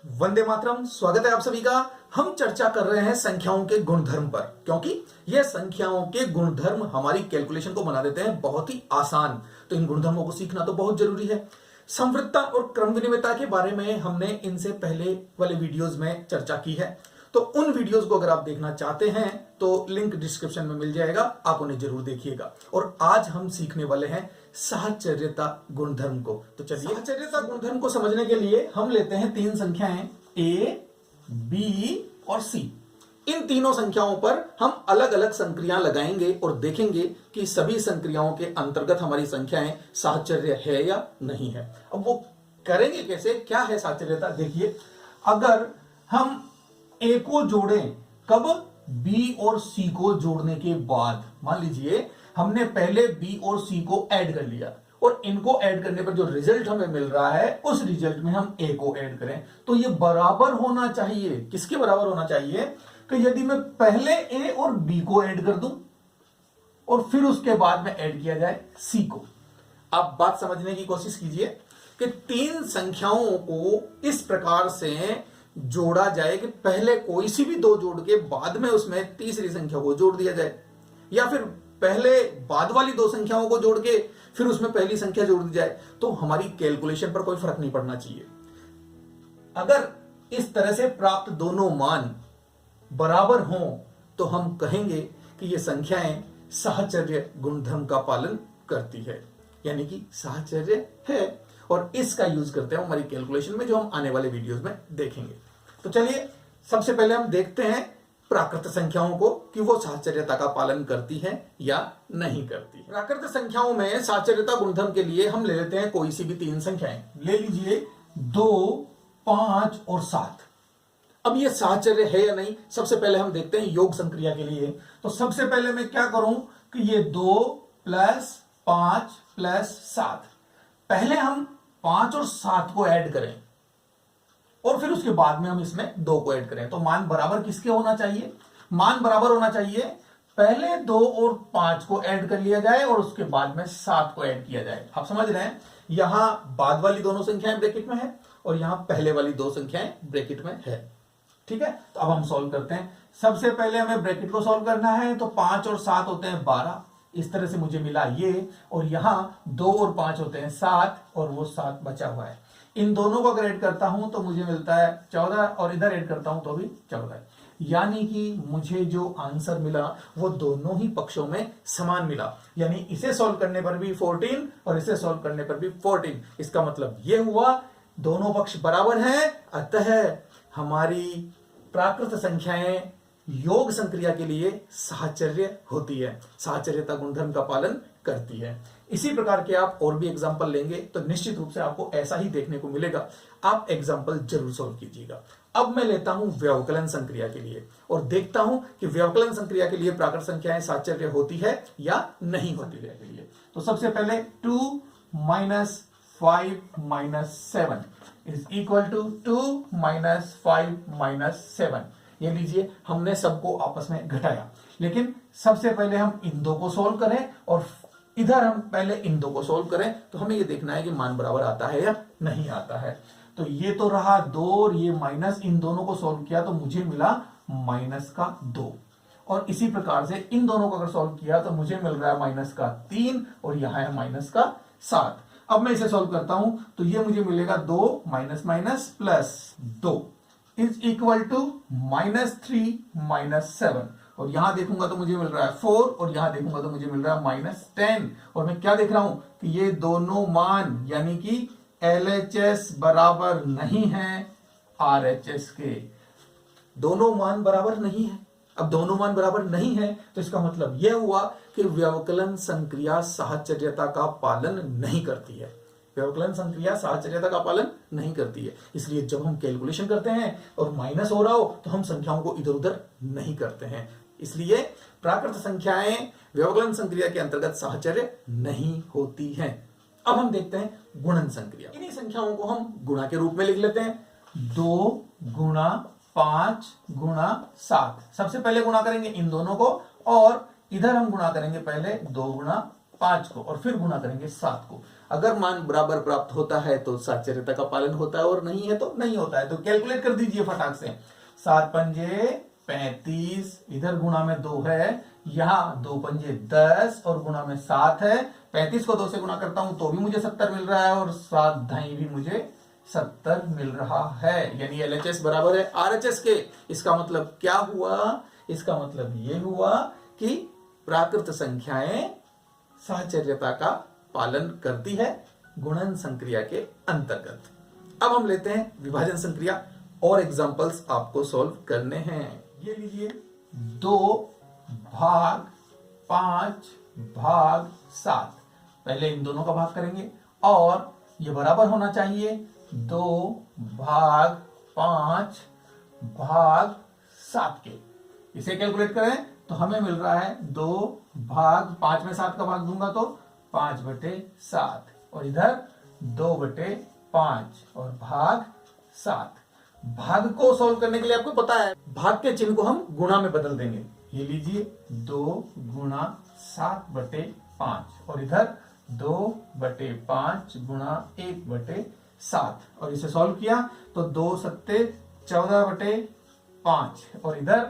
वंदे मातरम। स्वागत है आप सभी का। हम चर्चा कर रहे हैं संख्याओं के गुणधर्म पर, क्योंकि यह संख्याओं के गुणधर्म हमारी कैलकुलेशन को बना देते हैं बहुत ही आसान। तो इन गुणधर्मों को सीखना तो बहुत जरूरी है। समवृद्धता और क्रम विनिमयता के बारे में हमने इनसे पहले वाले वीडियोस में चर्चा की है, तो उन वीडियोस को अगर आप देखना चाहते हैं तो लिंक डिस्क्रिप्शन में मिल जाएगा, आप उन्हें जरूर देखिएगा। और आज हम सीखने वाले हैं साहचर्यता गुणधर्म को। तो चलिए, साहचर्यता गुणधर्म को समझने के लिए हम लेते हैं तीन संख्याएं ए, बी और सी। इन तीनों संख्याओं पर हम अलग अलग संक्रियाएं लगाएंगे और देखेंगे कि सभी संक्रियाओं के अंतर्गत हमारी संख्याएं साहचर्य है या नहीं है। अब वो करेंगे कैसे, क्या है साहचर्यता? देखिए, अगर हम ए को जोड़ें, कब? बी और सी को जोड़ने के बाद। मान लीजिए हमने पहले बी और सी को ऐड कर लिया और इनको ऐड करने पर जो रिजल्ट हमें मिल रहा है उस रिजल्ट में हम ए को ऐड करें, तो ये बराबर होना चाहिए। किसके बराबर होना चाहिए? कि यदि मैं पहले ए और बी को ऐड कर दूं और फिर उसके बाद में ऐड किया जाए सी को। आप बात समझने की कोशिश कीजिए कि तीन संख्याओं को इस प्रकार से जोड़ा जाए कि पहले कोई सी भी दो जोड़ के बाद में उसमें तीसरी संख्या को जोड़ दिया जाए, या फिर पहले बाद वाली दो संख्याओं को जोड़ के फिर उसमें पहली संख्या जोड़ दी जाए, तो हमारी कैलकुलेशन पर कोई फर्क नहीं पड़ना चाहिए। अगर इस तरह से प्राप्त दोनों मान बराबर हों तो हम कहेंगे कि ये संख्याएं साहचर्य गुणधर्म का पालन करती है, यानी कि साहचर्य है। और इसका यूज करते हैं हमारी कैलकुलेशन में, जो हम आने वाले वीडियोस में देखेंगे। तो चलिए, सबसे पहले हम देखते हैं प्राकृत संख्याओं को कि वो साहचर्यता का पालन करती है या नहीं करती। प्राकृत संख्याओं में साहचर्यता गुणधर्म के लिए हम ले लेते हैं कोई सी भी तीन संख्याएं। ले लीजिए 2, 5 और 7। अब ये साहचर्य है या नहीं, सबसे पहले हम देखते हैं योग संक्रिया के लिए। तो सबसे पहले मैं क्या करूं कि ये 2 + 5 + 7, पहले हम 5 और 7 को ऐड करें और फिर उसके बाद में हम इसमें 2 को ऐड करें। तो मान बराबर किसके होना चाहिए? मान बराबर होना चाहिए पहले 2 और 5 को ऐड कर लिया जाए और उसके बाद में 7 को ऐड किया जाए। आप समझ रहे हैं? यहां बाद वाली दोनों संख्याएं ब्रैकेट में है और यहां पहले वाली दो संख्याएं ब्रैकेट में है। ठीक है, तो अब हम सॉल्व करते हैं। सबसे पहले हमें ब्रैकेट को सॉल्व करना है, तो 5 और 7 होते हैं 12। इस तरह से मुझे मिला ये, और यहां 2 और 5 होते हैं 7 और वो 7 बचा हुआ है। इन दोनों को अगर ऐड करता हूं तो मुझे मिलता है 14 और इधर ऐड करता हूं तो भी 14। यानी कि मुझे जो आंसर मिला वो दोनों ही पक्षों में समान मिला, यानी इसे सॉल्व करने पर भी 14 और इसे सॉल्व करने पर भी 14। इसका मतलब ये हुआ दोनों पक्ष बराबर हैं, अतः हमारी प्राकृत संख्याएं योग संक्रिया के लिए साहचर्य होती है, साहचर्यता गुणधर्म का पालन करती है। इसी प्रकार के आप और भी एग्जाम्पल लेंगे तो निश्चित रूप से आपको ऐसा ही देखने को मिलेगा। आप एग्जाम्पल जरूर सॉल्व कीजिएगा। अब मैं लेता हूं व्यवकलन संक्रिया के लिए और देखता हूं कि व्यवकलन संक्रिया के लिए प्राकृत संख्याएं साहचर्य होती है या नहीं होती है। तो सबसे पहले 2 - 5 - 7 = 2 - 5 - 7। ये लीजिए, हमने सबको आपस में घटाया, लेकिन सबसे पहले हम इन दो को सोल्व करें और इधर हम पहले इन दो को सोल्व करें। तो हमें ये देखना है कि मान बराबर आता है या नहीं आता है। तो ये तो रहा 2 और ये माइनस, इन दोनों को सोल्व किया तो मुझे मिला -2। और इसी प्रकार से इन दोनों को अगर सोल्व किया तो मुझे मिल रहा है -3 और यहां है -7। अब मैं इसे सोल्व करता हूं तो ये मुझे मिलेगा 2 - +2 =-3 - 7। और यहां देखूंगा तो मुझे मिल रहा है 4 और यहां देखूंगा तो मुझे मिल रहा है -10। और मैं क्या देख रहा हूं कि ये दोनों मान यानी कि LHS बराबर नहीं है RHS के। दोनों मान बराबर नहीं है। अब दोनों मान बराबर नहीं है तो इसका मतलब यह हुआ कि व्यवकलन संक्रिया साहचर्यता का पालन नहीं करती है। व्यवकलन संक्रिया साहचर्यता का पालन नहीं करती है। इसलिए जब हम कैलकुलेशन करते हैं और माइनस हो रहा हो तो हम संख्याओं को इधर उधर नहीं करते हैं। इसलिए प्राकृत संख्याएं व्यवकलन संक्रिया के अंतर्गत साहचर्य नहीं होती हैं। अब हम देखते हैं गुणन संक्रिया। इन्हीं संख्याओं को हम गुणा के रूप में लिख लेते हैं। 2 × 5 × 7। सबसे पहले गुणा करेंगे इन दोनों को और इधर हम गुणा करेंगे पहले 2 × 5 को और फिर गुणा करेंगे 7 को। अगर मान बराबर प्राप्त होता है तो साहचर्यता का पालन होता है, और नहीं है तो नहीं होता है। तो कैलकुलेट कर दीजिए फटाक से। 7 पंजे 35, इधर गुणा में 2 है, यहां 2 पंजे 10 और गुणा में 7 है। 35 को 2 से गुणा करता हूं तो भी मुझे 70 मिल रहा है, और 7 ढाई भी मुझे 70 मिल रहा है। यानी LHS बराबर है RHS के। इसका मतलब क्या हुआ? इसका मतलब ये हुआ कि प्राकृत संख्याएं साहचर्यता का पालन करती है गुणन संक्रिया के अंतर्गत। अब हम लेते हैं विभाजन संक्रिया, और एग्जांपल्स आपको सॉल्व करने हैं। ये लीजिए 2 भाग 5 भाग 7। पहले इन दोनों का भाग करेंगे, और ये बराबर होना चाहिए 2 भाग 5 भाग 7 के। इसे कैलकुलेट करें तो हमें मिल रहा है 2 भाग 5 में 7 का भाग दूंगा तो 5/7, और इधर 2/5 और भाग 7। भाग को सॉल्व करने के लिए आपको पता है भाग के चिन्ह को हम गुणा में बदल देंगे। ये लीजिए 2 गुणा 7/5, और इधर 2/5 गुणा 1/7, और इसे सॉल्व किया तो 2 सत्ते 14/5, और इधर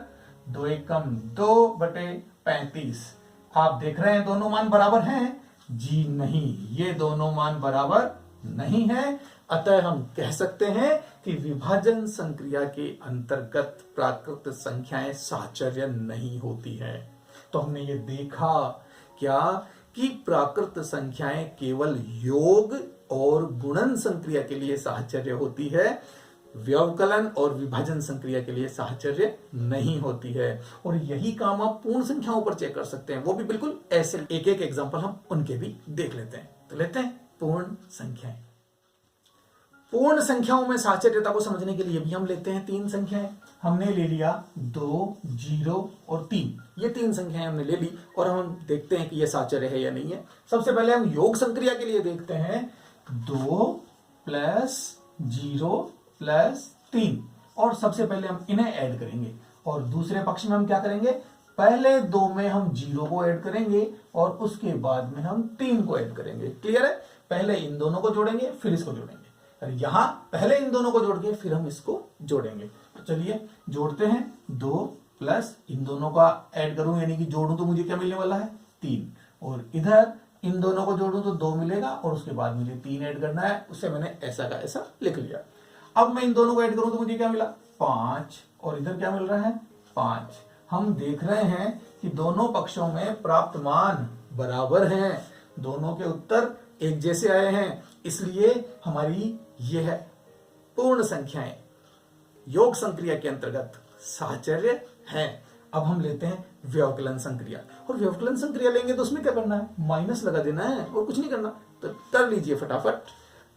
2 एकम 2/35। आप देख रहे हैं दोनों मान बराबर हैं? जी नहीं, ये दोनों मान बराबर नहीं है। अतः हम कह सकते हैं कि विभाजन संक्रिया के अंतर्गत प्राकृत संख्याएं साहचर्य नहीं होती है। तो हमने ये देखा क्या कि प्राकृत संख्याएं केवल योग और गुणन संक्रिया के लिए साहचर्य होती है, व्यवकलन और विभाजन संक्रिया के लिए साहचर्य नहीं होती है। और यही काम आप पूर्ण संख्याओं पर चेक कर सकते हैं, वो भी बिल्कुल ऐसे। एक एक एग्जांपल हम उनके भी देख लेते हैं। तो लेते हैं पूर्ण संख्याएं। पूर्ण संख्याओं में साहचर्यता को समझने के लिए भी हम लेते हैं 3 संख्याएं। हमने ले लिया 2, 0 और 3। ये 3 संख्याएं हमने ले ली, और हम देखते हैं कि ये साहचर्य है या नहीं है। सबसे पहले हम योग संक्रिया के लिए देखते हैं 2 + 0 + 3, और सबसे पहले हम इन्हें ऐड करेंगे, और दूसरे पक्ष में हम क्या करेंगे? पहले 2 में हम 0 को ऐड करेंगे, और उसके बाद में हम 3 को ऐड करेंगे। क्लियर है? पहले इन दोनों को जोड़ेंगे, फिर इसको जोड़ेंगे। यहां पहले इन दोनों को जोड़ के फिर हम इसको जोड़ेंगे। तो चलिए जोड़ते हैं। 2 प्लस इन दोनों का ऐड करूं, यानी कि जोड़ूं तो मुझे क्या मिलने वाला है? 3, और इधर इन दोनों को जोड़ूं तो 2 मिलेगा, और उसके बाद मुझे 3 ऐड करना है। उससे मैंने ऐसा का ऐसा लिख लिया। अब मैं इन दोनों को ऐड करूं तो मुझे क्या मिला? 5, और इधर क्या मिल रहा है? 5। हम देख रहे हैं कि दोनों पक्षों में प्राप्त मान बराबर हैं, दोनों के उत्तर एक जैसे आए हैं, इसलिए हमारी यह है पूर्ण संख्याएं योग संक्रिया के अंतर्गत साहचर्य है। अब हम लेते हैं व्यवकलन संक्रिया, और व्यवकलन संक्रिया लेंगे तो उसमें क्या करना है? माइनस लगा देना है, और कुछ नहीं करना। तो कर लीजिए फटाफट।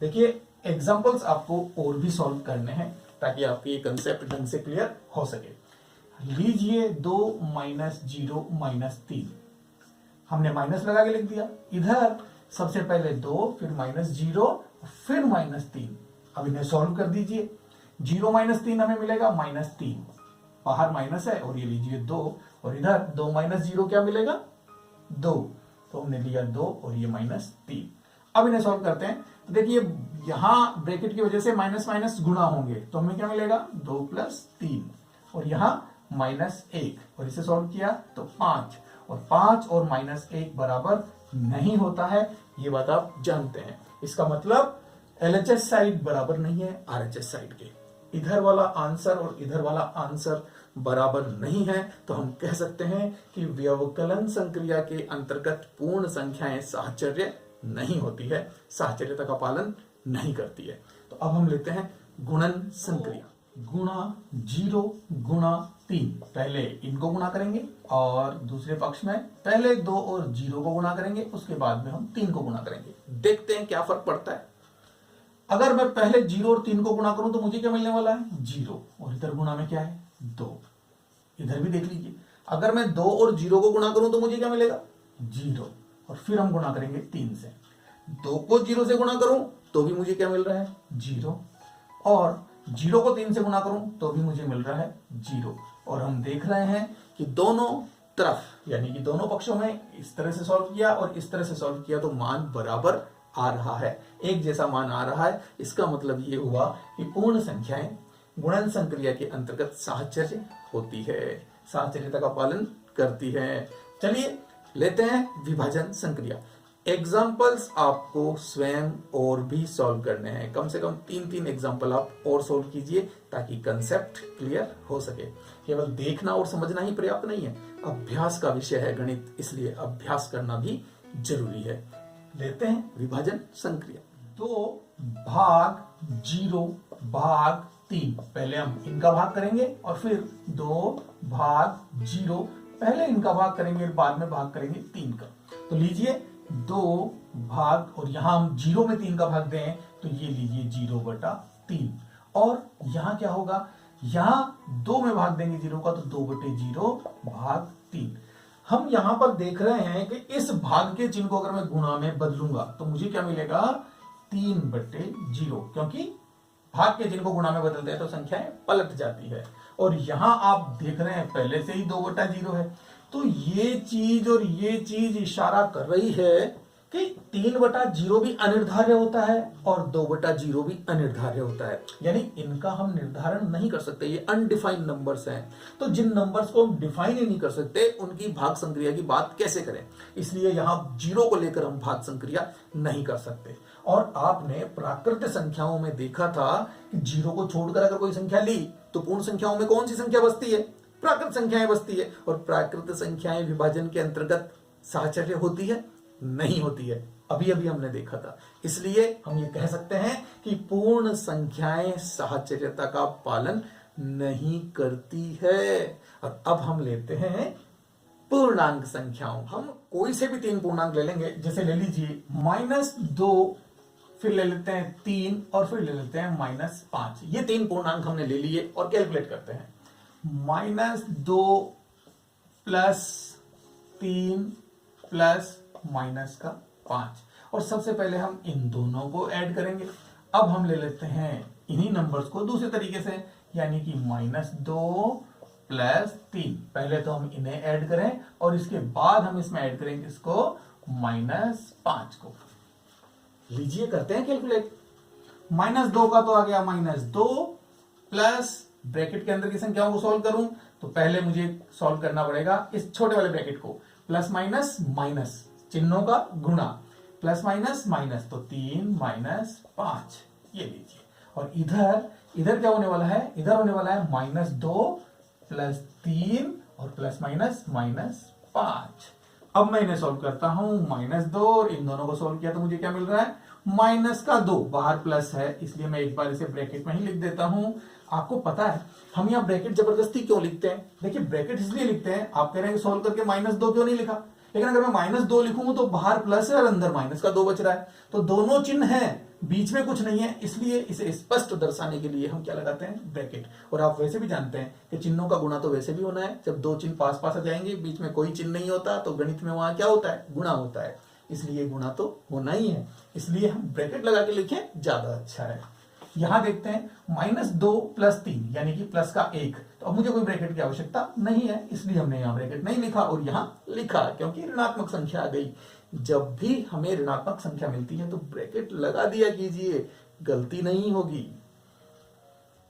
देखिए एग्जांपल्स आपको और भी सॉल्व करने हैं ताकि आपकी ये कंसेप्ट ढंग से क्लियर हो सके। लीजिए 2 - 0 - 3। हमने माइनस लगा के लिख दिया। इधर सबसे पहले 2, फिर -0, फिर -3। अब इन्हें सॉल्व कर दीजिए। 0 - 3 हमें मिलेगा -3, बाहर माइनस है, और ये लीजिए 2, और इधर 2 - 0 क्या मिलेगा? 2। तो हमने लिया 2, और ये -3। अब इन्हें सॉल्व करते हैं। तो देखिए यहां ब्रैकेट की वजह से माइनस माइनस गुणा होंगे, तो हमें क्या मिलेगा? 2 + 3, और यहां -1, और इसे सॉल्व किया तो 5, और 5 और -1 बराबर नहीं होता है। ये बात आप जानते हैं। इसका मतलब LHS साइड बराबर नहीं है RHS साइड के। इधर वाला आंसर और इधर वाला आंसर बराबर नहीं है, तो हम कह सकते हैं कि व्यवकलन संक्रिया के अंतर्गत पूर्ण संख्याएं साहचर्य नहीं होती है, साहचर्यता का पालन नहीं करती है। तो अब हम लेते हैं गुणन संक्रिया। गुणा 0 गुणा 3। पहले इनको गुणा करेंगे, और दूसरे पक्ष में पहले 2 और 0 को गुणा करेंगे, उसके बाद में हम 3 को गुणा करेंगे। देखते हैं क्या फर्क पड़ता है। अगर मैं पहले 0 और 3 को गुणा करूं तो मुझे क्या मिलने वाला है? 0, और इधर गुणा में क्या है? 2। इधर भी देख लीजिए, अगर मैं 2 और 0 को गुणा करूं तो मुझे क्या मिलेगा? 0, और फिर हम गुणा करेंगे 3 से। 2 को 0 से गुणा करूं तो भी मुझे क्या मिल रहा है? 0, और 0 को 3 से गुणा करूं तो भी मुझे मिल रहा है 0। और हम देख रहे हैं कि दोनों तरफ, यानी कि दोनों पक्षों में इस तरह से सॉल्व किया और इस तरह से सॉल्व किया तो मान बराबर आ रहा है, एक जैसा मान आ रहा है। इसका मतलब ये हुआ कि पूर्ण संख्याएं गुणन संक्रिया के अंतर्गत साहचर्य होती है, साहचर्यता का पालन करती है। चलिए लेते हैं विभाजन संक्रिया। एग्जाम्पल्स आपको स्वयं और भी सॉल्व करने हैं, कम से कम 3-3 एग्जाम्पल आप और सॉल्व कीजिए ताकि कंसेप्ट क्लियर हो सके। केवल देखना और समझना ही पर्याप्त नहीं है, अभ्यास का विषय है गणित, इसलिए अभ्यास करना भी जरूरी है। लेते हैं विभाजन संक्रिया। 2 भाग 0 भाग 3, पहले हम इनका भाग करेंगे और फिर 2 भाग 0, पहले इनका भाग करेंगे बाद में भाग करेंगे 3 का। तो लीजिए 2 भाग, और यहां हम 0 में 3 का भाग दें तो ये लीजिए 0/3, और यहां क्या होगा, यहां 2 में भाग देंगे 0 का तो 2/0 भाग 3। हम यहां पर देख रहे हैं कि इस भाग के चिन्ह को अगर मैं गुणा में बदलूंगा तो मुझे क्या मिलेगा, 3/0, क्योंकि भाग के चिन्ह को गुणा में बदलते हैं तो संख्याएं पलट जाती है। और यहां आप देख रहे हैं पहले से ही 2/0 है, तो ये चीज और ये चीज इशारा कर रही है कि 3/0 भी अनिर्धार्य होता है और 2/0 भी अनिर्धार्य होता है, यानी इनका हम निर्धारण नहीं कर सकते, ये अनडिफाइंड नंबर्स हैं। तो जिन नंबर्स को हम डिफाइन ही नहीं कर सकते उनकी भाग संक्रिया की बात कैसे करें, इसलिए यहां 0 को लेकर हम भाग संक्रिया नहीं कर सकते। और आपने प्राकृत संख्याओं में देखा था कि 0 को छोड़कर अगर कोई संख्या ली तो पूर्ण संख्याओं में कौन सी संख्या बचती है, प्राकृत संख्याएं बचती है। और प्राकृत संख्याएं विभाजन के अंतर्गत साहचर्य होती है, नहीं होती है, अभी अभी हमने देखा था। इसलिए हम ये कह सकते हैं कि पूर्ण संख्याएं साहचर्यता का पालन नहीं करती है। और अब हम लेते हैं पूर्णांक संख्याओं। हम कोई से भी 3 पूर्णांक ले लेंगे, जैसे ले लीजिए -2, फिर ले लेते हैं 3 और फिर ले लेते हैं -5। ये 3 पूर्णांक हमने ले लिए और कैलकुलेट करते हैं। -2 प्लस 3 प्लस -5, और सबसे पहले हम इन दोनों को ऐड करेंगे। अब हम ले लेते हैं इन्हीं नंबर्स को दूसरे तरीके से, यानी कि -2 प्लस 3, पहले तो हम इन्हें ऐड करें और इसके बाद हम इसमें ऐड करेंगे इसको -5 को। लीजिए करते हैं कैलकुलेट। -2 का तो आ गया -2 प्लस, ब्रैकेट के अंदर की संख्याओं को सॉल्व करूं तो पहले मुझे सॉल्व करना पड़ेगा इस छोटे वाले ब्रैकेट को, प्लस माइनस माइनस, चिन्हों का गुणा, प्लस माइनस माइनस, तो 3 -5, ये लीजिए। और इधर क्या होने वाला है, इधर होने वाला है -2 प्लस 3 और प्लस माइनस -5। अब मैं इन्हें सॉल्व करता हूं, -2 और इन दोनों को सॉल्व किया तो मुझे क्या मिल रहा है, -2, बाहर प्लस है इसलिए मैं एक बार इसे ब्रैकेट में ही लिख देता हूं। आपको पता है हम यहाँ ब्रैकेट जबरदस्ती क्यों लिखते हैं, देखिए ब्रैकेट इसलिए लिखते हैं, आप कह रहे हैं सॉल्व करके -2 क्यों नहीं लिखा, लेकिन अगर मैं -2 लिखूंगा तो बाहर प्लस है और अंदर -2 बच रहा है, तो दोनों चिन्ह हैं, बीच में कुछ नहीं है, इसलिए इसे स्पष्ट दर्शाने के लिए हम क्या लगाते हैं, ब्रैकेट। और आप वैसे भी जानते हैं कि चिन्हों का गुणा तो वैसे भी होना है, जब 2 चिन्ह पास पास आ जाएंगे, बीच में कोई चिन्ह नहीं होता तो गणित में वहां क्या होता है, गुणा होता है, इसलिए गुणा तो होना ही है, इसलिए हम ब्रैकेट लगा के लिखें ज्यादा अच्छा है। यहां देखते हैं -2 प्लस 3 यानी कि प्लस का 1, तो अब मुझे कोई ब्रैकेट की आवश्यकता नहीं है, इसलिए हमने यहां ब्रैकेट नहीं लिखा और यहां लिखा क्योंकि ऋणात्मक संख्या आ गई। जब भी हमें ऋणात्मक संख्या मिलती है तो ब्रैकेट लगा दिया कीजिए, गलती नहीं होगी।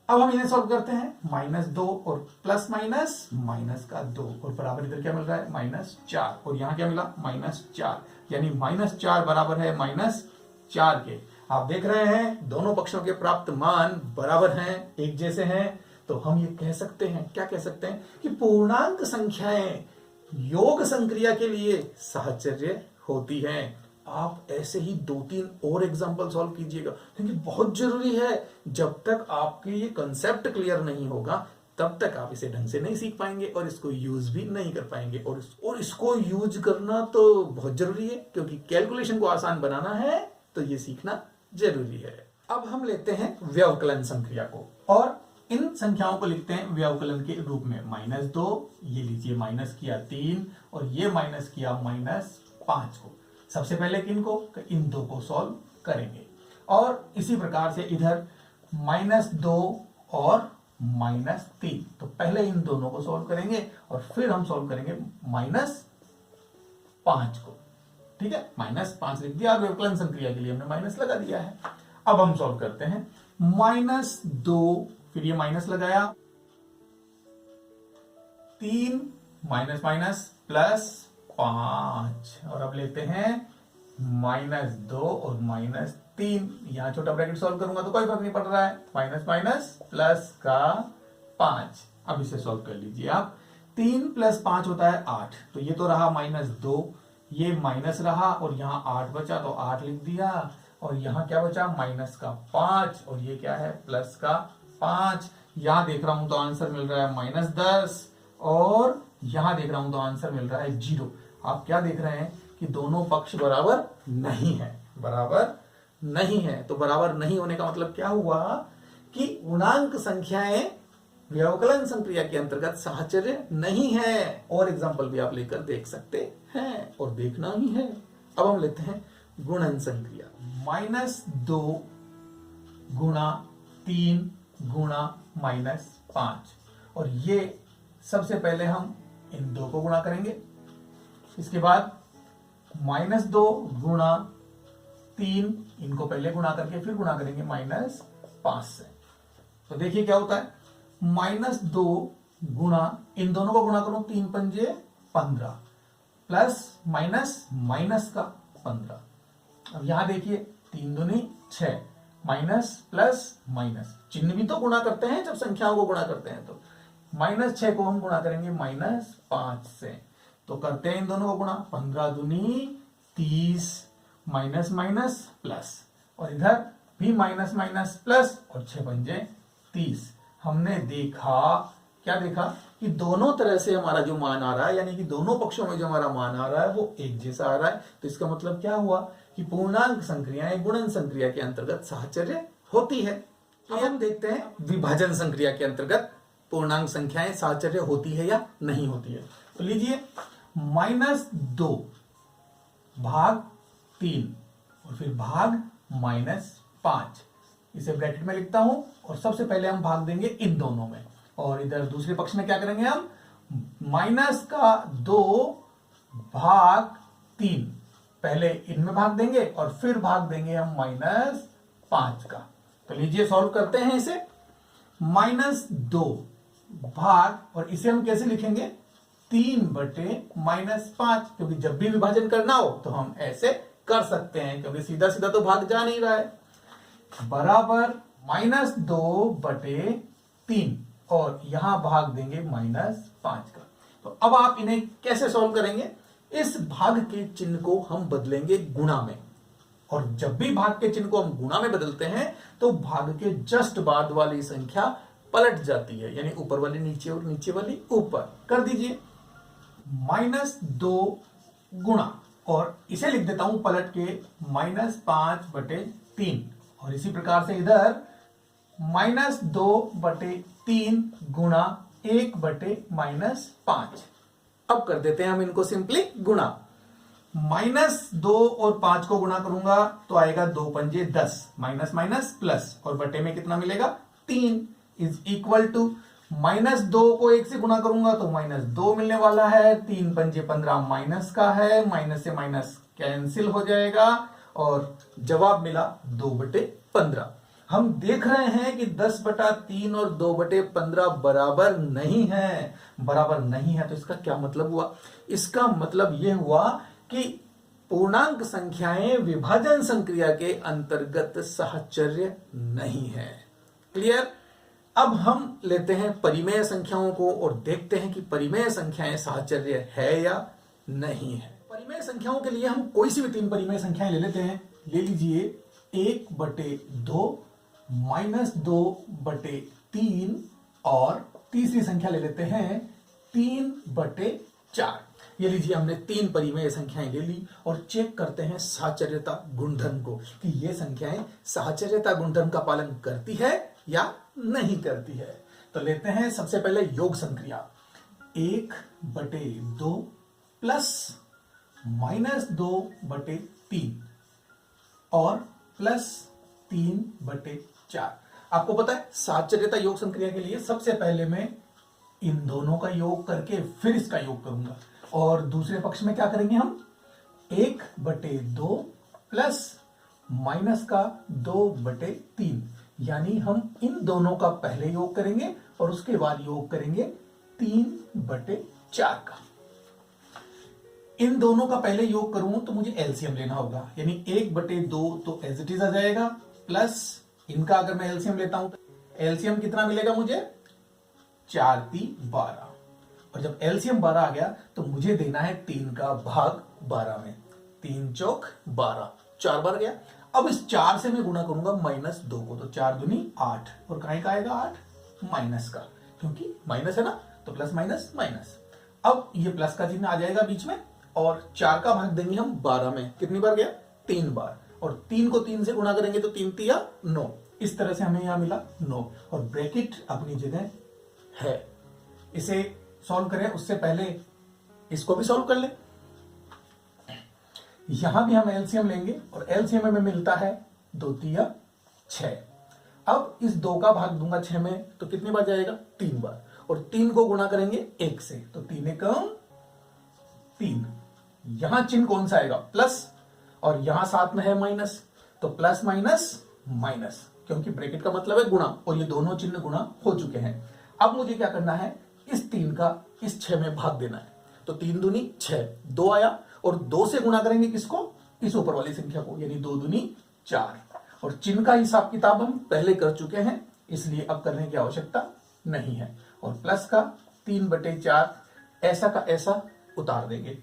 अब हम इन्हें सॉल्व करते हैं, -2 और प्लस माइनस -2 और बराबर इधर क्या मिल रहा है, -4, और यहां क्या मिला, -4, यानी -4 बराबर है -4 के। आप देख रहे हैं दोनों पक्षों के प्राप्त मान बराबर हैं, एक जैसे हैं, तो हम ये कह सकते हैं, क्या कह सकते हैं कि पूर्णांक संख्याएं योग संक्रिया के लिए साहचर्य होती हैं। आप ऐसे ही 2-3 और एग्जाम्पल सॉल्व कीजिएगा, क्योंकि बहुत जरूरी है, जब तक आपके ये कंसेप्ट क्लियर नहीं होगा तब तक आप इसे ढंग से नहीं सीख पाएंगे और इसको यूज भी नहीं कर पाएंगे। और इसको यूज करना तो बहुत जरूरी है, क्योंकि कैलकुलेशन को आसान बनाना है तो ये सीखना जरूरी है। अब हम लेते हैं व्यवकलन संक्रिया को और इन संख्याओं को लिखते हैं व्यवकलन के रूप में। -2, ये लीजिए माइनस किया 3 और ये माइनस किया -5 को। सबसे पहले किनको, इन 2 को सॉल्व करेंगे और इसी प्रकार से इधर -2 और -3, तो पहले इन दोनों को सॉल्व करेंगे और फिर हम सॉल्व करेंगे -5 को। ठीक है, -5 लिख दिया और व्यवकलन संक्रिया के लिए हमने माइनस लगा दिया है। अब हम सॉल्व करते हैं। -2, फिर ये माइनस लगाया, 3 माइनस माइनस +5, और अब लेते हैं -2 और -3। यहां छोटा ब्रैकेट सॉल्व करूंगा तो कोई फर्क नहीं पड़ रहा है, माइनस माइनस प्लस का 5। अब इसे सॉल्व कर लीजिए आप। 3 + 5 होता है 8, तो ये तो रहा -2, ये माइनस रहा और यहाँ 8 बचा तो 8 लिख दिया, और यहाँ क्या बचा -5, और ये क्या है +5। यहां देख रहा हूं तो आंसर मिल रहा है -10, और यहां देख रहा हूं तो आंसर मिल रहा है 0। आप क्या देख रहे हैं कि दोनों पक्ष बराबर नहीं है, बराबर नहीं है। तो बराबर नहीं होने का मतलब क्या हुआ कि पूर्णांक संख्याएं व्यवकलन संक्रिया के अंतर्गत साहचर्य नहीं है। और एग्जांपल भी आप लेकर देख सकते हैं, और देखना ही है। अब हम लेते हैं गुणन संक्रिया। -2 गुणा 3 गुणा -5, और ये सबसे पहले हम इन दो को गुणा करेंगे, इसके बाद -2 गुणा 3, इनको पहले गुणा करके फिर गुणा करेंगे -5 से। तो देखिए क्या होता है, -2 गुणा, इन दोनों को गुणा करूं, 3 पंजे 15, प्लस माइनस माइनस का 15। अब यहां देखिए 3 दूनी 6, माइनस प्लस माइनस, चिन्ह भी तो गुणा करते हैं जब संख्याओं को गुणा करते हैं। तो -6 को हम गुणा करेंगे -5 से, तो करते हैं इन दोनों को गुणा, 15 दूनी 30, माइनस माइनस प्लस, और इधर भी माइनस माइनस प्लस, और 6 पंजे 30। हमने देखा, क्या देखा कि दोनों तरह से हमारा जो मान आ रहा है, यानी कि दोनों पक्षों में जो हमारा मान आ रहा है वो एक जैसा आ रहा है। तो इसका मतलब क्या हुआ कि पूर्णांक संक्रियाएं गुणन संक्रिया के अंतर्गत साहचर्य होती है। तो हम देखते हैं विभाजन संक्रिया के अंतर्गत पूर्णांक संख्याएं साहचर्य होती है या नहीं होती है। तो लीजिए, -2 भाग 3 और फिर भाग -5, इसे ब्रैकेट में लिखता हूं, और सबसे पहले हम भाग देंगे इन दोनों में, और इधर दूसरे पक्ष में क्या करेंगे हम, -2 भाग 3, पहले इनमें भाग देंगे और फिर भाग देंगे हम -5 का। तो लीजिए सॉल्व करते हैं इसे। -2 भाग, और इसे हम कैसे लिखेंगे, 3/-5, क्योंकि जब भी विभाजन करना हो तो हम ऐसे कर सकते हैं, क्योंकि सीधा सीधा तो भाग जा नहीं रहा है, बराबर -2/3, और यहां भाग देंगे -5 का। तो अब आप इन्हें कैसे सॉल्व करेंगे, इस भाग के चिन्ह को हम बदलेंगे गुणा में, और जब भी भाग के चिन्ह को हम गुणा में बदलते हैं तो भाग के जस्ट बाद वाली संख्या पलट जाती है, यानी ऊपर वाली नीचे और नीचे वाली ऊपर। कर दीजिए, -2 गुणा, और इसे लिख देता हूं पलट के -5/3, और इसी प्रकार से इधर -2/3 गुणा 1/-5। अब कर देते हैं हम इनको सिंपली गुणा। -2 और 5 को गुणा करूंगा तो आएगा 2 पंजे 10, माइनस माइनस प्लस, और बटे में कितना मिलेगा 3, इज इक्वल टू -2 को 1 से गुणा करूंगा तो -2 मिलने वाला है, 3 पंजे 15 माइनस का है, माइनस से माइनस कैंसिल हो जाएगा, और जवाब मिला 2/15। हम देख रहे हैं कि 10/3 और 2/15 बराबर नहीं है, बराबर नहीं है। तो इसका क्या मतलब हुआ, इसका मतलब यह हुआ कि पूर्णांक संख्याएं विभाजन संक्रिया के अंतर्गत साहचर्य नहीं है। क्लियर। अब हम लेते हैं परिमेय संख्याओं को और देखते हैं कि परिमेय संख्याएं साहचर्य है या नहीं है। परिमेय संख्याओं के लिए हम कोई सी भी 3 परिमेय संख्याएं ले लेते हैं। ले लीजिए 1/2, -2/3, और तीसरी संख्या ले लेते हैं 3/4। ये लीजिए, हमने 3 परिमेय संख्याएं ले ली, और चेक करते हैं साहचर्यता गुणधर्म को कि ये संख्याएं साहचर्यता गुणधर्म का पालन करती है या नहीं करती है। तो लेते हैं सबसे पहले योग संक्रिया, 1/2 प्लस -2/3 और प्लस 3/4। आपको पता है साहचर्यता योग संक्रिया के लिए सबसे पहले मैं इन दोनों का योग करके फिर इसका योग करूंगा, और दूसरे पक्ष में क्या करेंगे हम, 1/2 प्लस माइनस का 2/3, यानी हम इन दोनों का पहले योग करेंगे और उसके बाद योग करेंगे 3/4 का। इन दोनों का पहले योग करूं तो मुझे एलसीएम लेना होगा, यानी 1/2 तो एज इट इज आ जाएगा, प्लस इनका अगर मैं एलसीएम लेता हूं तो एलसीएम कितना मिलेगा मुझे, 4 3 12, और जब एलसीएम 12 आ गया तो मुझे देना है 3 का भाग 12 में, 3 चौक 12, 4 बार गया। अब इस 4 से मैं गुणा करूंगा -2 को, तो 4 दूनी 8, और कहीं का आएगा 8 माइनस का, क्योंकि माइनस है ना, तो प्लस माइनस माइनस। अब ये प्लस का चिन्ह आ जाएगा बीच में, और 4 का भाग देंगे हम 12 में, कितनी बार गया, 3 बार, और 3 को 3 से गुणा करेंगे तो 3 तिया 9, इस तरह से हमें यहां मिला 9, और ब्रैकेट अपनी जगह है। इसे सॉल्व करें उससे पहले इसको भी सॉल्व कर ले। यहां भी हम एलसीएम लेंगे और एलसीएम में मिलता है 2 तिया 6। अब इस 2 का भाग दूंगा 6 में तो कितनी बार जाएगा, 3 बार, और 3 को गुणा करेंगे 1 से, तो 3 एकम 3। यहां चिन्ह कौन सा आएगा, प्लस, और यहां साथ में है माइनस, तो प्लस माइनस माइनस, क्योंकि ब्रैकेट का मतलब है गुणा, और ये दोनों चिन्ह गुणा हो चुके हैं। अब मुझे क्या करना है, इस 3 का इस 6 में भाग देना है, तो 3 दूनी 6, 2 आया, और 2 से गुणा करेंगे किसको, इस ऊपर वाली संख्या को, यानी 2 दूनी 4, और चिन्ह का हिसाब किताब हम पहले कर चुके हैं, इसलिए अब करने की आवश्यकता नहीं है, और प्लस का 3/4 ऐसा का ऐसा उतार देंगे।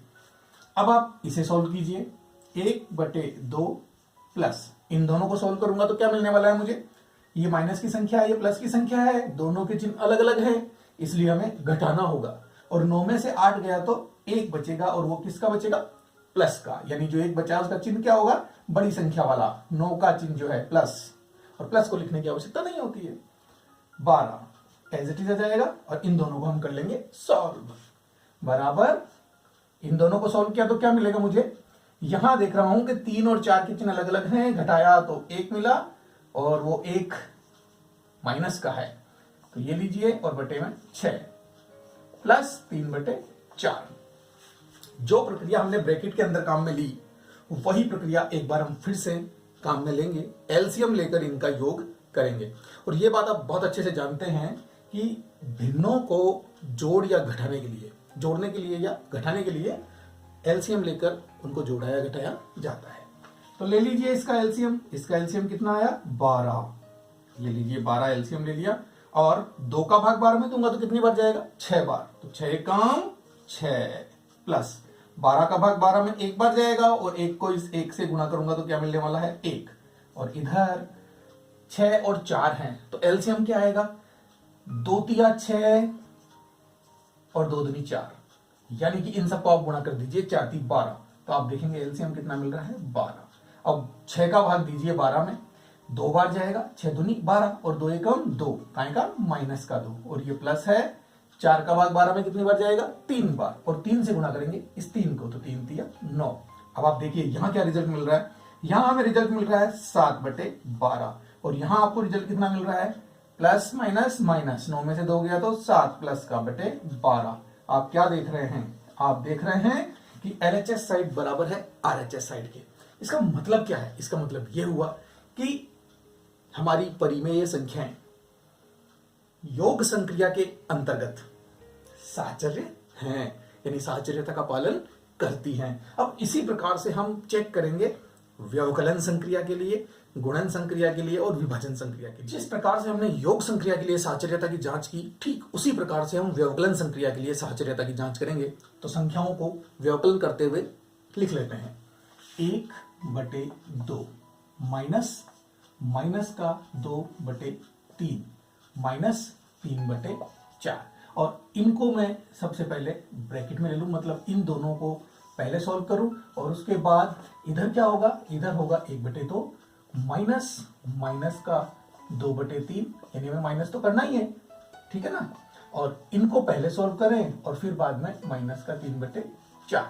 अब आप इसे सॉल्व कीजिए, 1/2 प्लस, इन दोनों को सॉल्व करूंगा तो क्या मिलने वाला है मुझे, ये माइनस की संख्या है, ये प्लस की संख्या है, दोनों के चिन्ह अलग अलग है, इसलिए हमें घटाना होगा, और 9 में से 8 गया तो 1 बचेगा, और वो किसका बचेगा, प्लस का, यानी जो 1 बचा उसका चिन्ह क्या होगा, बड़ी संख्या वाला 9 का चिन्ह जो है प्लस, और प्लस को लिखने की आवश्यकता नहीं होती है। 12 एज इट इज आ जाएगा, और इन दोनों को हम कर लेंगे सॉल्व, बराबर इन दोनों को सॉल्व किया तो क्या मिलेगा मुझे, यहां देख रहा हूं कि 3 और 4 के चिन्ह अलग अलग हैं, घटाया तो 1 मिला, और वो 1 माइनस का है, तो ये लीजिए, और बटे में 6 प्लस 3/4। जो प्रक्रिया हमने ब्रैकेट के अंदर काम में ली वही प्रक्रिया एक बार हम फिर से काम में लेंगे, एलसीएम लेकर इनका योग करेंगे। और ये बात आप बहुत अच्छे से जानते हैं कि भिन्नों को जोड़ या घटाने के लिए, जोड़ने के लिए या घटाने के लिए एलसीएम लेकर उनको जोड़ा या घटाया जाता है। तो ले लीजिए इसका एलसीएम, इसका एलसीएम कितना आया, 12, ले लीजिए 12 एलसीएम ले लिया, और 2 का भाग 12 में दूंगा तो कितनी बार जाएगा, 6 बार, तो 6 कम 6, प्लस 12 का भाग 12 में 1 बार जाएगा, और 1 को इस 1 से गुणा करूंगा तो क्या मिलने वाला है, 1, और इधर 6 और 4 हैं, तो एलसीएम क्या आएगा, 2 तिया 6 और 2 दूनी 4, यानी कि इन सबको आप गुणा कर दीजिए, 4 3 12, तो आप देखेंगे एलसीएम कितना मिल रहा है, 12। अब 6 का भाग दीजिए 12 में, 2 बार जाएगा, 6 दूनी 12, और 2 एकम 2, काहे का माइनस का 2, और ये प्लस है, 4 का भाग 12 में कितनी बार जाएगा, 3 बार, और 3 से गुणा करेंगे इस 3 को, तो 3 तिया 9। अब आप देखिए यहां क्या रिजल्ट मिल रहा है, यहां हमें रिजल्ट मिल रहा है 7/12, और यहां आपको रिजल्ट कितना मिल रहा है, प्लस माइनस माइनस, 9 में से 2 गया तो 7 प्लस का बटे 12। आप क्या देख रहे हैं, आप देख रहे हैं कि एलएचएस साइड बराबर है आरएचएस साइड के। इसका मतलब क्या है, इसका मतलब यह हुआ कि हमारी परिमेय संख्याएं योग संक्रिया के अंतर्गत साहचर्य हैं, यानी साहचर्यता का पालन करती हैं। अब इसी प्रकार से हम चेक करेंगे व्यवकलन संक्रिया के लिए, गुणन संक्रिया के लिए और विभाजन संक्रिया के लिए। जिस प्रकार से हमने योग संक्रिया के लिए साहचर्यता की जांच की, ठीक उसी प्रकार से हम व्यवकलन संक्रिया के लिए साहचर्यता की जांच करेंगे। तो संख्याओं को व्यवकलन करते हुए लिख लेते हैं, 1/2 माइनस माइनस का 2/3 माइनस 3/4, और इनको मैं सबसे पहले ब्रैकेट में ले लूं, मतलब इन दोनों को पहले सॉल्व करूं, और उसके बाद इधर क्या होगा, इधर होगा 1/2 माइनस माइनस का 2/3, यानी हमें माइनस तो करना ही है, ठीक है ना, और इनको पहले सॉल्व करें और फिर बाद में माइनस का 3/4।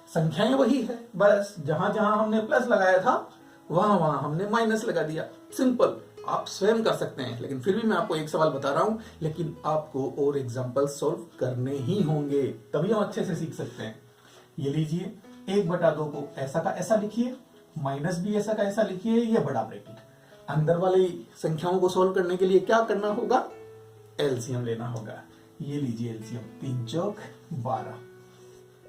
संख्याएं वही है, बस जहां जहां हमने प्लस लगाया था वहां वहां हमने माइनस लगा दिया। सिंपल, आप स्वयं कर सकते हैं, लेकिन फिर भी मैं आपको एक सवाल बता रहा हूं, लेकिन आपको और एग्जाम्पल सॉल्व करने ही होंगे, तभी हम अच्छे से सीख सकते हैं। ये लीजिए 1/2 को ऐसा का ऐसा लिखिए, माइनस भी ऐसा का ऐसा लिखिए, ये बड़ा ब्रैकेट। अंदर वाली संख्याओं को सोल्व करने के लिए क्या करना होगा, एलसीएम लेना होगा। ये लीजिए एलसीएम, 3 चौक 12।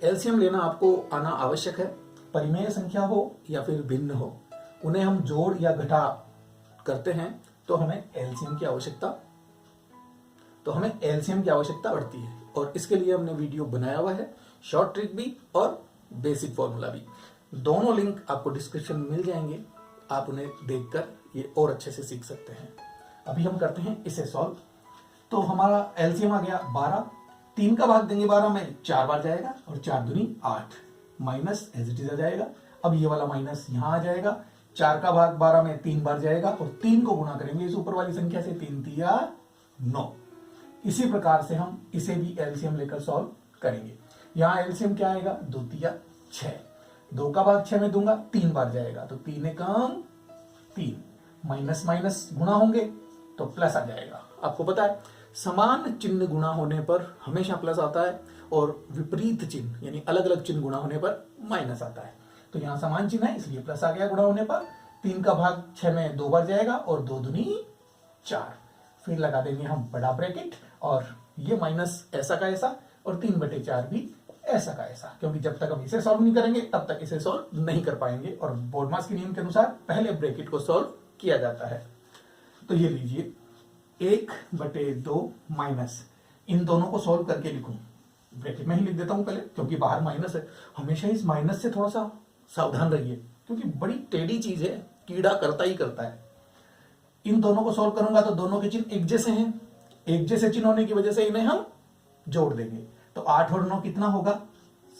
एलसीएम लेना आपको आना आवश्यक है। परिमेय संख्या हो या फिर भिन्न हो, उन्हें हम जोड़ या घटा करते हैं तो हमें एलसीएम की आवश्यकता पड़ती है। और इसके लिए हमने वीडियो बनाया हुआ है, शॉर्ट ट्रिक भी और बेसिक फॉर्मूला भी। दोनों लिंक आपको डिस्क्रिप्शन में मिल जाएंगे, आप उन्हें देखकर ये और अच्छे से सीख सकते हैं। अभी हम करते हैं इसे सॉल्व। तो हमारा एलसीएम आ गया 12, 3 का भाग देंगे 12 में 4 बार जाएगा और 4 दूनी 8, माइनस एज इट इज आ जाएगा। अब ये वाला माइनस यहां आ जाएगा, 4 का भाग 12 में 3 बार जाएगा और 3 को गुणा करेंगे इस ऊपर वाली संख्या से, 3 तिया 9। इसी प्रकार से हम इसे भी एलसीएम लेकर सॉल्व करेंगे। यहां एलसीएम क्या आएगा, 2 तिया 6, 2 का भाग 6 में दूंगा 3 बार जाएगा तो 3 एकम 3, माइनस माइनस गुणा होंगे तो प्लस आ जाएगा। आपको पता है समान चिन्ह गुणा होने पर हमेशा प्लस आता है और विपरीत चिन्ह यानी अलग अलग चिन्ह गुणा होने पर माइनस आता है। तो यहाँ समान चिन्ह है इसलिए प्लस आ गया गुणा होने पर। 3 का भाग 6 में 2 बार जाएगा और 2 दूनी 4, फिर लगा देंगे हम बड़ा ब्रैकेट और ये माइनस ऐसा का ऐसा और 3/4 भी ऐसा का ऐसा, क्योंकि जब तक हम इसे सॉल्व नहीं करेंगे तब तक इसे सॉल्व नहीं कर पाएंगे और बोर्डमास के नियम के अनुसार पहले ब्रैकेट को सॉल्व किया जाता है। तो ये लीजिए 1/2 माइनस, इन दोनों को सॉल्व करके लिखूं, ब्रैकेट में ही लिख देता हूं पहले क्योंकि बाहर माइनस है। हमेशा इस माइनस से थोड़ा सा सावधान रहिए क्योंकि बड़ी टेढ़ी चीज है, कीड़ा करता ही करता है। इन दोनों को सॉल्व करूंगा तो दोनों के चिन्ह एक जैसे हैं, एक जैसे चिन्ह होने की वजह से इन्हें हम जोड़ देंगे। तो 8 और 9 कितना होगा,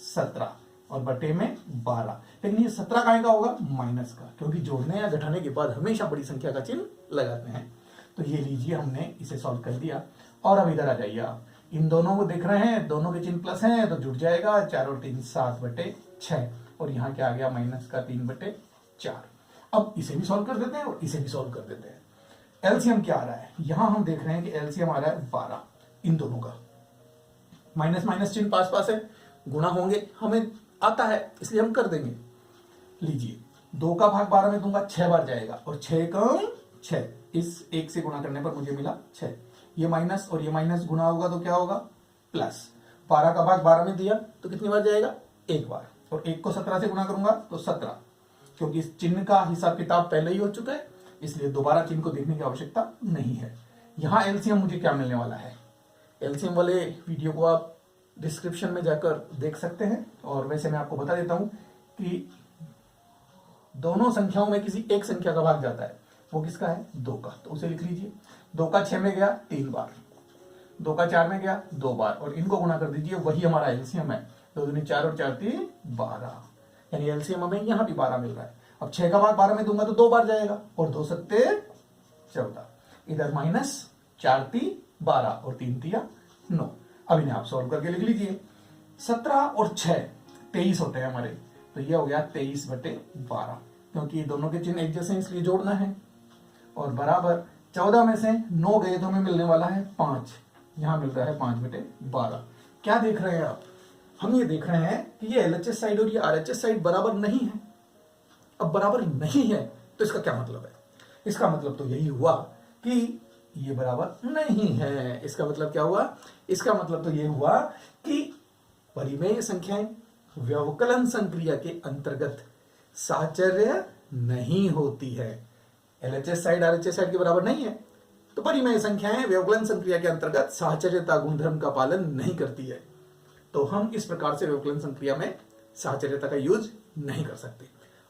17 और बटे में 12। लेकिन ये 17 काहे का होगा, माइनस का, क्योंकि जोड़ने या घटाने के बाद हमेशा बड़ी संख्या का चिन्ह लगाते हैं। तो ये लीजिए हमने इसे सॉल्व कर दिया। और अब इधर आ जाइए आप, इन दोनों को देख रहे हैं, दोनों के चिन्ह प्लस हैं तो जुड़ जाएगा, 4 और 3 7/6 और यहाँ क्या आ गया माइनस का 3/4। अब इसे भी सॉल्व कर देते हैं और इसे भी सॉल्व कर देते हैं। एलसीएम क्या आ रहा है, यहां हम देख रहे हैं कि एलसीएम आ रहा है 12, इन दोनों का माइनस माइनस चिन्ह पास पास है, गुणा होंगे, हमें आता है इसलिए हम कर देंगे। लीजिए 2 का भाग 12 में दूंगा 6 बार जाएगा और 6 कम 6, इस 1 से गुणा करने पर मुझे मिला 6। ये माइनस और ये माइनस गुणा होगा तो क्या होगा, प्लस। 12 का भाग 12 में दिया तो कितनी बार जाएगा, 1 बार, और 1 को 17 से गुणा करूंगा तो 17, क्योंकि इस चिन्ह का हिसाब किताब पहले ही हो चुका है इसलिए दोबारा चिन्ह को देखने की आवश्यकता नहीं है। यहां एलसीएम मुझे क्या मिलने वाला है, एलसीएम वाले वीडियो को आप डिस्क्रिप्शन में जाकर देख सकते हैं। और वैसे मैं आपको बता देता हूं कि दोनों संख्याओं में किसी एक संख्या का भाग जाता है, वो किसका है, 2 का, तो उसे लिख लीजिए। 2 का 6 में गया 3 बार, 2 का 4 में गया 2 बार और इनको गुणा कर दीजिए, वही हमारा एलसीएम है। 2 दूनी 4 और 4 3 12, यानी एलसीएम हमें यहां भी 12 मिल रहा है। अब 6 का भाग 12 में दूंगा तो 2 बार जाएगा और 2 सत्ते 14, इधर माइनस 4 3 12 और 3 तिया 9। अब इन्हें आप सॉल्व करके लिख लीजिए। 17 और 6 23 होते हैं हमारे, तो ये हो गया 23/12, क्योंकि दोनों के चिन्ह एक जैसे हैं इसलिए जोड़ना है। और बराबर 14 में से 9 गए तो हमें मिलने वाला है 5, यहां मिल रहा है 5/12। क्या देख रहे हैं आप, हम ये देख रहे हैं कि ये एलएचएस साइड और ये आरएचएस साइड बराबर नहीं है। अब बराबर नहीं है तो इसका क्या मतलब है, इसका मतलब तो यही हुआ कि ये बराबर नहीं है। इसका मतलब क्या हुआ, इसका मतलब तो ये हुआ कि परिमेय संख्याएं व्यवकलन संक्रिया के अंतर्गत साहचर्य नहीं होती है। एलएचएस साइड आरएचएस साइड के बराबर नहीं है तो परिमेय संख्याएं व्यवकलन संक्रिया के अंतर्गत साहचर्यता गुणधर्म का पालन नहीं करती है, तो हम इस प्रकार से व्यवकलन संक्रिया में साहचर्यता का यूज नहीं कर सकते।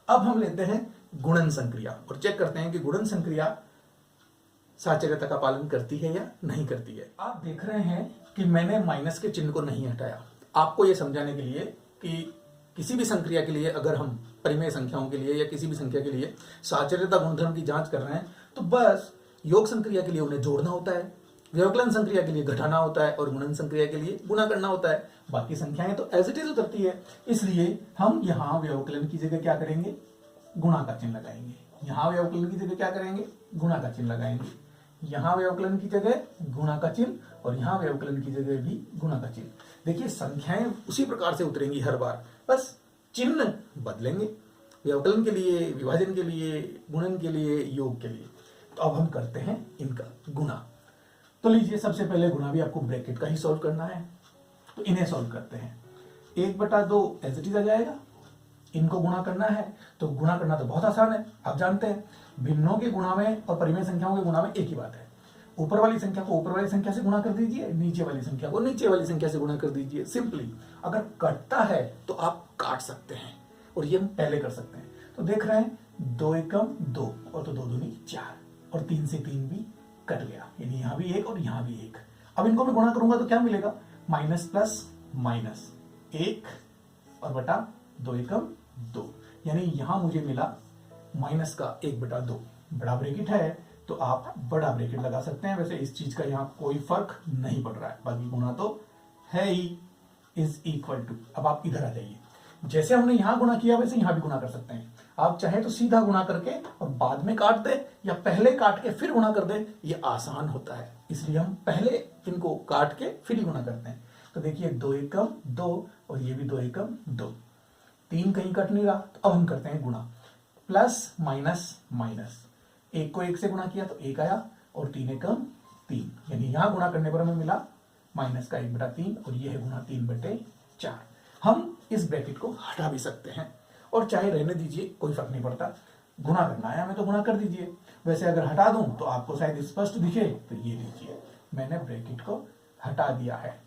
अब हम लेते हैं गुणन संक्रिया और चेक करते हैं कि गुणन संक्रिया साहचर्यता का पालन करती है या नहीं करती है। आप देख रहे हैं कि मैंने माइनस के चिन्ह को नहीं हटाया, आपको यह समझाने के लिए कि किसी भी संक्रिया के लिए अगर हम परिमेय संख्याओं के लिए या किसी भी संख्या के लिए साहचर्यता गुणधर्म की जांच कर रहे हैं तो बस योग संक्रिया के लिए उन्हें जोड़ना होता है, व्यवकलन संक्रिया के लिए घटाना होता है और गुणन संक्रिया के लिए गुणा करना होता है। बाकी संख्याएं तो एज इट इज उतरती है, इसलिए हम यहाँ व्यवकलन की जगह क्या करेंगे, गुणा का चिन्ह लगाएंगे। यहाँ व्यवकलन की जगह क्या करेंगे, गुणा का चिन्ह लगाएंगे। यहाँ व्यवकलन की जगह गुणा का चिन्ह और यहाँ व्यवकलन की जगह भी गुणा का चिन्ह। देखिए संख्याएं उसी प्रकार से उतरेंगी हर बार, बस चिन्ह बदलेंगे, व्यवकलन के लिए, विभाजन के लिए, गुणन के लिए, योग के लिए। तो अब हम करते हैं इनका गुणा। तो लीजिए, सबसे पहले गुणा भी आपको ब्रैकेट का ही सॉल्व करना है, तो इन्हें सॉल्व करते हैं। 1/2 एज इट इज आ जाएगा, इनको गुणा करना है। तो गुणा करना तो बहुत आसान है, आप जानते हैं भिन्नों के गुणा में और परिमेय संख्याओं के गुणा में एक ही बात है। ऊपर वाली संख्या को ऊपर वाली संख्या से गुणा कर दीजिए, नीचे वाली संख्या को नीचे वाली संख्या से गुणा कर दीजिए, सिंपली। अगर कटता है तो आप काट सकते हैं, और ये हम पहले कर सकते हैं। तो देख रहे हैं 2 एकम 2 और तो 2 दूनी 4 और 3 से 3 भी कट गया, यानी यहां भी 1 और यहां भी 1। अब इनको मैं गुणा करूंगा तो क्या मिलेगा, माइनस प्लस माइनस 1 और बटा 2 एकम 2, यानी यहां मुझे मिला माइनस का 1/2। बड़ा ब्रैकेट है तो आप बड़ा ब्रैकेट लगा सकते हैं। वैसे इस चीज का यहां कोई फर्क नहीं पड़ रहा है, बाकी गुणा तो है ही, इज इक्वल टू। अब आप इधर आ जाइए, जैसे हमने यहां गुणा किया वैसे यहां भी गुणा कर सकते हैं। आप चाहे तो सीधा गुणा करके और बाद में काट दे, या पहले काट के फिर गुणा कर दे, ये आसान होता है, इसलिए हम पहले इनको काट के फिर ही गुणा करते हैं। तो देखिए 2 एकम 2 और ये भी 2 एकम 2, 3 कहीं कट नहीं रहा। तो अब हम करते हैं गुणा, प्लस माइनस माइनस, 1 को 1 से गुणा किया तो 1 आया और 3 एकम 3, यानी यहां गुणा करने पर हमें मिला माइनस का 1/3 और ये है गुणा 3/4। हम इस ब्रैकेट को हटा भी सकते हैं और चाहे रहने दीजिए, कोई फर्क नहीं पड़ता। गुणा करना है हमें तो गुणा कर दीजिए। वैसे अगर हटा दूं तो आपको शायद स्पष्ट दिखे, तो ये लीजिए मैंने ब्रैकेट को हटा दिया है।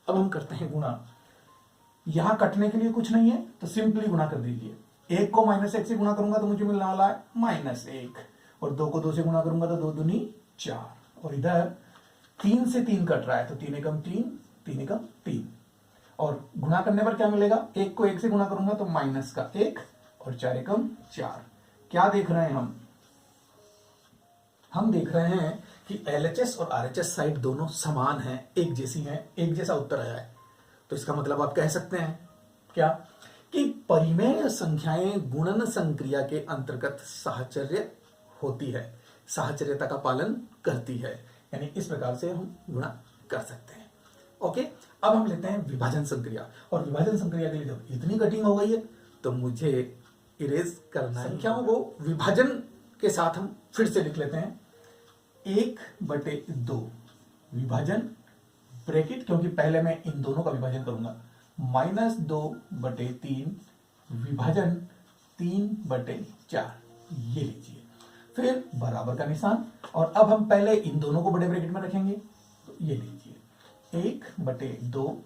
अब हम करते हैं गुणा। यहां कटने के लिए कुछ नहीं है तो सिंपली गुणा कर दीजिए। 1 को -1 से गुणा करूंगा तो मुझे मिलने वाला है -1, और 2 को 2 से गुणा करूंगा तो 2 दूनी 4, और इधर 3 से 3 कट रहा है तो 3 एकम 3, 3 एकम 3, और गुणा करने पर क्या मिलेगा, 1 को 1 से गुणा करूंगा तो माइनस का 1 और 4 एकम 4। क्या देख रहे हैं हम देख रहे हैं कि LHS और RHS साइड दोनों समान हैं, एक जैसी हैं, एक जैसा उत्तर आया है। तो इसका मतलब आप कह सकते हैं क्या, कि परिमेय संख्याएं गुणन संक्रिया के अंतर्गत साहचर्य होती है, साहचर्यता का पालन करती है, यानी इस प्रकार से हम गुणा कर सकते हैं। ओके, अब हम लेते हैं विभाजन संक्रिया, और विभाजन संक्रिया के लिए जब इतनी कटिंग हो गई है तो मुझे इरेज करना है। संख्याओं को विभाजन के साथ हम फिर से लिख लेते हैं, 1/2 विभाजन ब्रैकेट, क्योंकि पहले मैं इन दोनों का विभाजन करूंगा, -2/3 विभाजन 3/4, ये लीजिए, फिर बराबर का निशान, और अब हम पहले इन दोनों को बड़े ब्रैकेट में रखेंगे, तो ये लीजिए 1/2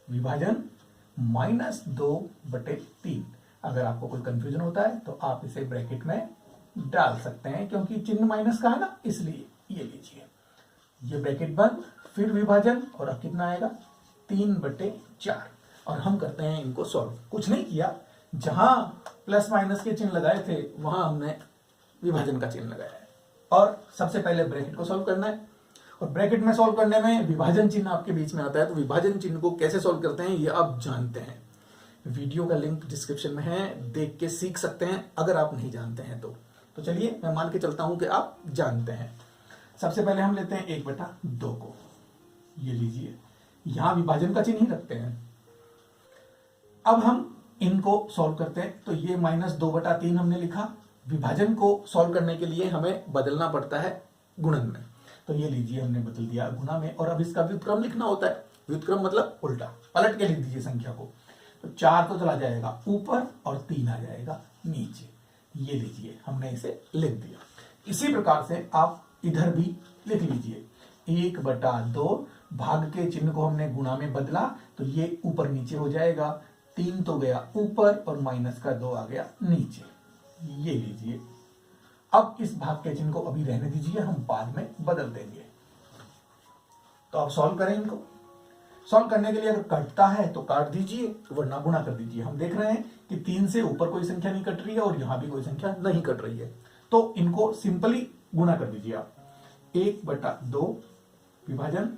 विभाजन -2/3। अगर आपको कोई कंफ्यूजन होता है तो आप इसे ब्रैकेट में डाल सकते हैं, क्योंकि चिन्ह माइनस का है ना, इसलिए ये लीजिए, ये ब्रैकेट बंद, फिर विभाजन, और अब कितना आएगा 3/4, और हम करते हैं इनको सॉल्व। कुछ नहीं किया, जहां प्लस माइनस के चिन्ह लगाए थे वहां हमने विभाजन का चिन्ह लगाया है, और सबसे पहले ब्रैकेट को सॉल्व करना है, और ब्रैकेट में सॉल्व करने में विभाजन चिन्ह आपके बीच में आता है। तो विभाजन चिन्ह को कैसे सॉल्व करते हैं ये आप जानते हैं, वीडियो का लिंक डिस्क्रिप्शन में है, देख के सीख सकते हैं अगर आप नहीं जानते हैं तो चलिए मैं मान के चलता हूं कि आप जानते हैं। सबसे पहले हम लेते हैं 1/2 को, ये लीजिए, यहां विभाजन का चिन्ह ही रखते हैं। अब हम इनको सॉल्व करते हैं, तो ये -2/3 हमने लिखा। विभाजन को सॉल्व करने के लिए हमें बदलना पड़ता है गुणन में, तो ये लीजिए हमने बदल दिया गुणा में, और अब इसका व्युत्क्रम लिखना होता है। व्युत्क्रम मतलब उल्टा, पलट के लिख दीजिए संख्या को, तो 4 तो चला जाएगा ऊपर और 3 आ जाएगा नीचे, ये लीजिए हमने इसे लिख दिया। इसी प्रकार से आप इधर भी लिख लीजिए, 1/2 भाग के चिन्ह को हमने गुणा में बदला तो ये ऊपर नीचे हो जाएगा, 3 तो गया ऊपर और माइनस का 2 आ गया नीचे, ये लीजिए। अब इस भाग के चिन्ह को अभी रहने दीजिए, हम बाद में बदल देंगे। तो आप सॉल्व करें इनको। सॉल्व करने के लिए अगर कटता है तो काट दीजिए, वरना गुणा कर दीजिए। हम देख रहे हैं कि 3 से ऊपर कोई संख्या नहीं कट रही है और यहां भी कोई संख्या नहीं कट रही है, तो इनको सिंपली गुणा कर दीजिए आप। 1/2 विभाजन,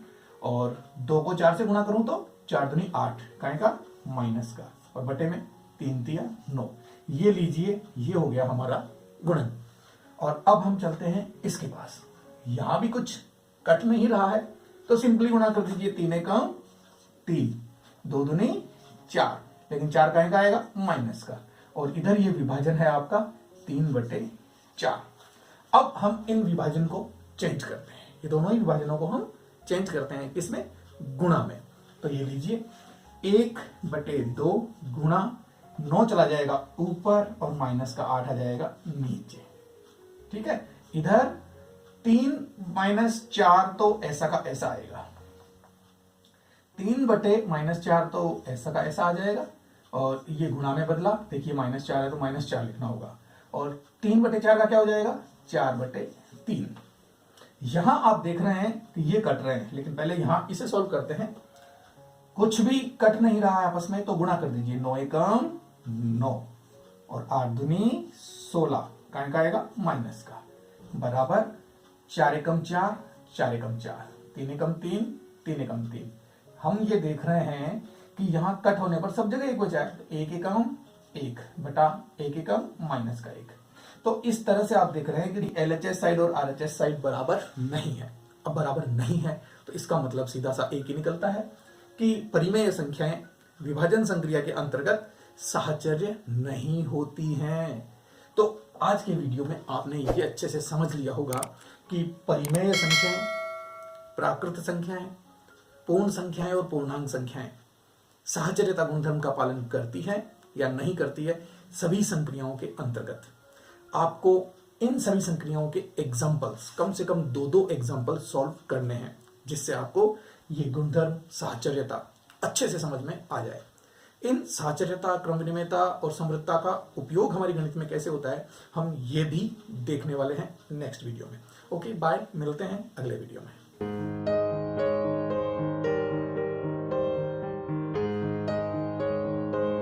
और 2 को 4 से गुणा करूं तो 4 दूनी 8, काहे का माइनस का, और बटे में 3 तिया 9, ये लीजिए, ये हो गया हमारा गुणन। और अब हम चलते हैं इसके पास, यहां भी कुछ कट नहीं रहा है तो सिंपली गुणा कर दीजिए, 3 एकम 3, 2 दूनी 4, लेकिन 4 का आएगा माइनस का, और इधर ये विभाजन है आपका 3/4। अब हम इन विभाजन को चेंज करते हैं, ये दोनों ही विभाजनों को हम चेंज करते हैं, किसमें? गुणा में। तो ये लीजिए 1/2 गुणा 9 चला जाएगा ऊपर और माइनस का 8 आ जाएगा नीचे। ठीक है, इधर 3 - 4 तो ऐसा का ऐसा आएगा, 3/-4 तो ऐसा का ऐसा आ जाएगा, और ये गुणा में बदला, देखिए -4 है तो -4 लिखना होगा, और 3/4 का क्या हो जाएगा? 4/3। यहां आप देख रहे हैं कि ये कट रहे हैं, लेकिन पहले यहां इसे सॉल्व करते हैं। कुछ भी कट नहीं रहा है आपस में, तो गुणा कर दीजिए, 9 एकम 9 और 8 दूनी 16, का आएगा माइनस का, बराबर 4 एकम 4, 4 एकम 4, 3 एकम 3, 3 एकम 3। हम ये देख रहे हैं कि यहां कट होने पर सब जगह 1 बचा है, तो 1 एकम 1 बटा 1 एकम माइनस का 1। तो इस तरह से आप देख रहे हैं कि LHS साइड और RHS साइड बराबर नहीं है। अब बराबर नहीं है तो इसका मतलब सीधा सा एक ही निकलता है कि परिमेय संख्याएं विभाजन संक्रिया के अंतर्गत साहचर्य नहीं होती हैं। तो आज के वीडियो में आपने ये अच्छे से समझ लिया होगा कि परिमेय संख्याएं, प्राकृत संख्याएं, पूर्ण संख्याएं और पूर्णांक संख्याएं साहचर्यता गुणधर्म का पालन करती है या नहीं करती है सभी संक्रियाओं के अंतर्गत। आपको इन सभी संक्रियाओं के एग्जाम्पल्स, कम से कम 2-2 एग्जाम्पल सॉल्व करने हैं, जिससे आपको ये गुणधर्म साहचर्यता अच्छे से समझ में आ जाए। इन साहचर्यता, क्रम विनिमयता और समृद्धता का उपयोग हमारी गणित में कैसे होता है, हम ये भी देखने वाले हैं नेक्स्ट वीडियो में। ओके, बाय, मिलते हैं अगले वीडियो में।